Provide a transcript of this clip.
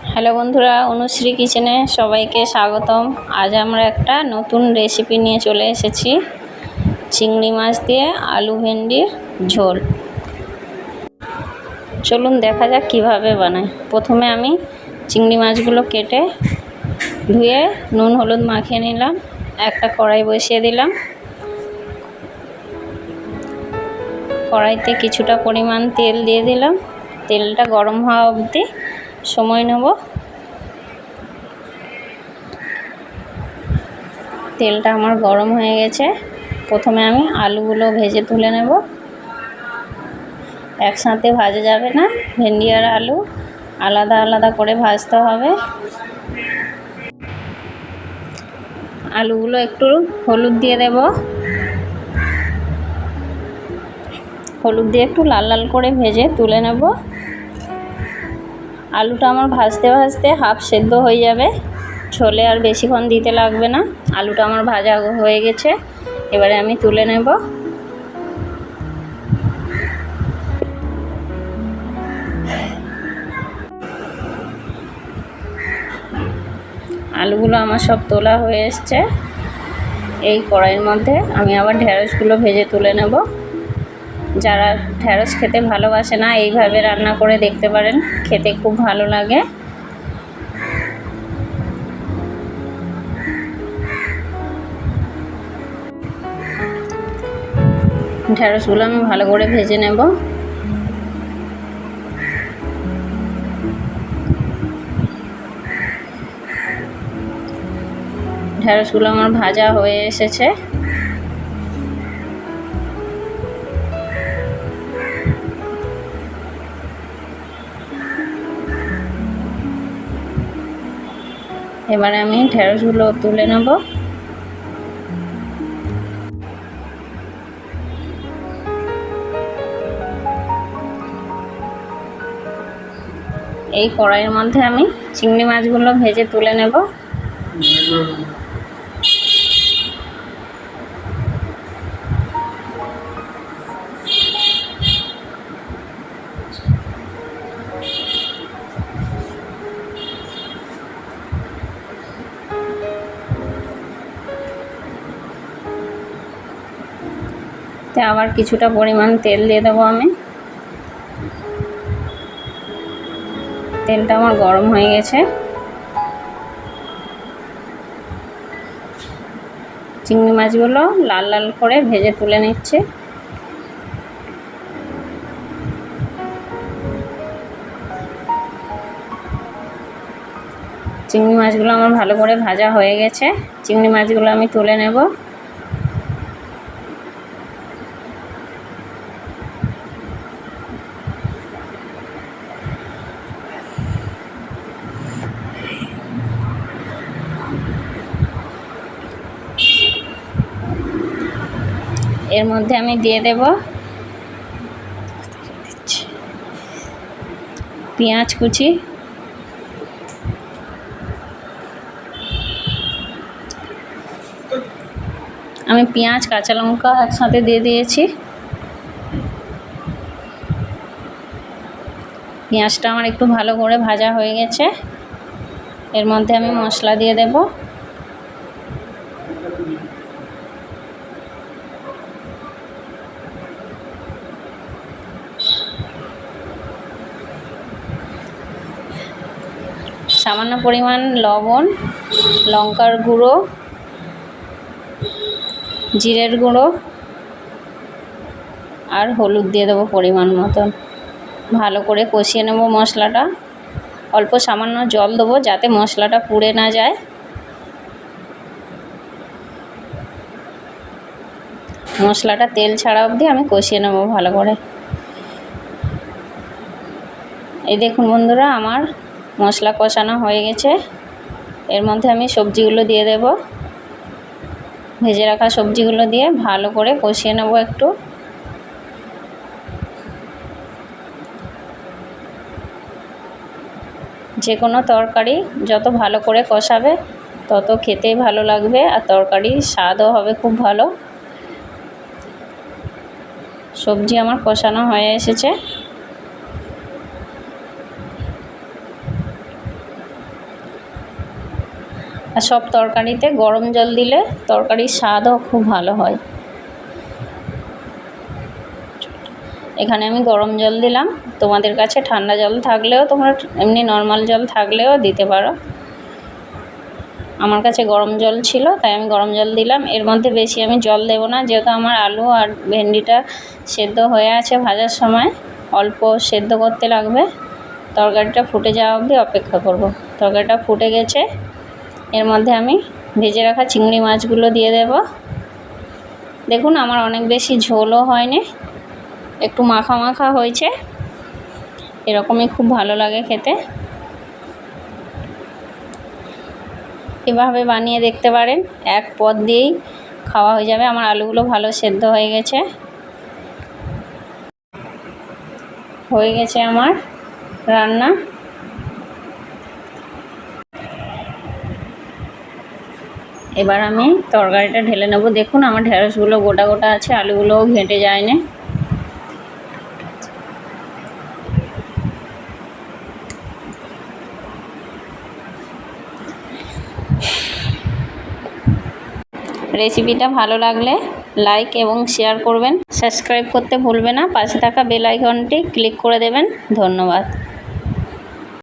Hello বন্ধুরা, অনুশ্রী কিচেনে সবাইকে স্বাগতম। আজ আমরা একটা নতুন রেসিপি নিয়ে চলে এসেছি, চিংড়ি মাছ দিয়ে আলু ভেন্ডির ঝোল। চলুন দেখা যাক কিভাবে বানাই। প্রথমে আমি চিংড়ি মাছগুলো কেটে ধুয়ে নুন হলুদ মাখিয়ে নিলাম। একটা কড়াই বসিয়ে দিলাম। কড়াইতে কিছুটা পরিমাণ তেল দিয়ে দিলাম। তেলটা গরম হওয়া অবধি সময় নেব। তেলটা আমার গরম হয়ে গেছে। প্রথমে আমি আলুগুলো ভেজে তুলে নেব। একসাথে ভাজা যাবে না, ভেন্ডি আর আলু আলাদা আলাদা করে ভাজতে হবে। আলুগুলো একটু হলুদ দিয়ে দেব। হলুদ দিয়ে একটু লাল লাল করে ভেজে তুলে নেব। আলুটা আমার ভাজতে ভাজতে হাফ সেদ্ধ হয়ে যাবে। ঝোলে আর বেশিক্ষণ দিতে লাগবে না। আলুটা আমার ভাজা হয়ে গেছে, এবারে আমি তুলে নেব। আলুগুলো আমার সব তোলা হয়ে এসছে। এই কড়াইয়ের মধ্যে আমি আবার ঢেঁড়সগুলো ভেজে তুলে নেব। যারা ঢেঁড়স খেতে ভালোবাসে না, এইভাবে রান্না করে দেখতে পারেন, খেতে খুব ভালো লাগে। ঢেঁড়সগুলো আমি ভালো করে ভেজে নেব। ঢেঁড়সগুলো আমার ভাজা হয়ে এসেছে। এবারে আমি ঢেঁড়সগুলো তুলে নেব। এই কড়াইয়ের মধ্যে আমি চিংড়ি মাছগুলো ভেজে তুলে নেব। আবার কিছুটা পরিমাণ তেল দিয়ে দেবো আমি। তেলটা আমার গরম হয়ে গেছে। চিংড়ি মাছগুলো লাল লাল করে ভেজে তুলে নিচ্ছে। চিংড়ি মাছগুলো আমার ভালো করে ভাজা হয়ে গেছে। চিংড়ি মাছগুলো আমি তুলে নেব। এর মধ্যে আমি দিয়ে দেব পেঁয়াজ কুচি, আমি পেঁয়াজ কাঁচা লঙ্কা একসাথে দিয়ে দিয়েছি। পেঁয়াজটা আমার একটু ভালো করে ভাজা হয়ে গেছে। এর মধ্যে আমি মশলা দিয়ে দেব। সামান্য পরিমাণ লবণ, লঙ্কার গুঁড়ো, জিরের গুঁড়ো আর হলুদ দিয়ে দেবো পরিমাণ মতন। ভালো করে কষিয়ে নেব মশলাটা। অল্প সামান্য জল দেবো যাতে মশলাটা পুড়ে না যায়। মশলাটা তেল ছাড়া অবধি আমি কষিয়ে নেব ভালো করে। এই দেখুন বন্ধুরা, আমার মশলা কষানো হয়ে গেছে। এর মধ্যে আমি সবজিগুলো দিয়ে দেব। ভেজে রাখা সবজিগুলো দিয়ে ভালো করে কষিয়ে নেব একটু। যে কোনো তরকারি যত ভালো করে কষাবে তত খেতে ভালো লাগবে, আর তরকারির স্বাদও হবে খুব ভালো। সবজি আমার কষানো হয়ে এসেছে। আর সব তরকারিতে গরম জল দিলে তরকারির স্বাদও খুব ভালো হয়। এখানে আমি গরম জল দিলাম, তোমাদের কাছে ঠান্ডা জল থাকলেও তোমরা এমনি নর্মাল জল থাকলেও দিতে পারো। আমার কাছে গরম জল ছিল তাই আমি গরম জল দিলাম। এর মধ্যে বেশি আমি জল দেব না, যেহেতু আমার আলু আর ভেন্ডিটা সেদ্ধ হয়ে আছে ভাজার সময়, অল্প সেদ্ধ করতে লাগবে। তরকারিটা ফুটে যাওয়া অবধি অপেক্ষা করব। তরকারিটা ফুটে গেছে, এর মধ্যে আমি ভেজে রাখা চিংড়ি মাছগুলো দিয়ে দেব। দেখুন আমার অনেক বেশি ঝোলও হয়নি, একটু মাখা মাখা হয়েছে, এরকমই খুব ভালো লাগে খেতে। এভাবে বানিয়ে দেখতে পারেন, এক পদ দিয়েই খাওয়া হয়ে যাবে। আমার আলুগুলো ভালো সেদ্ধ হয়ে গেছে আমার রান্না। এবার আমি তরকারিটা ঢেলে নেব। দেখুন আমার ঢেঁড়সগুলো গোটা গোটা আছে, আলুগুলোও ঘেঁটে যায়নি। রেসিপিটা ভালো লাগলে লাইক এবং শেয়ার করবেন, সাবস্ক্রাইব করতে ভুলবেন না, পাশে থাকা বেল আইকনটি ক্লিক করে দেবেন। ধন্যবাদ।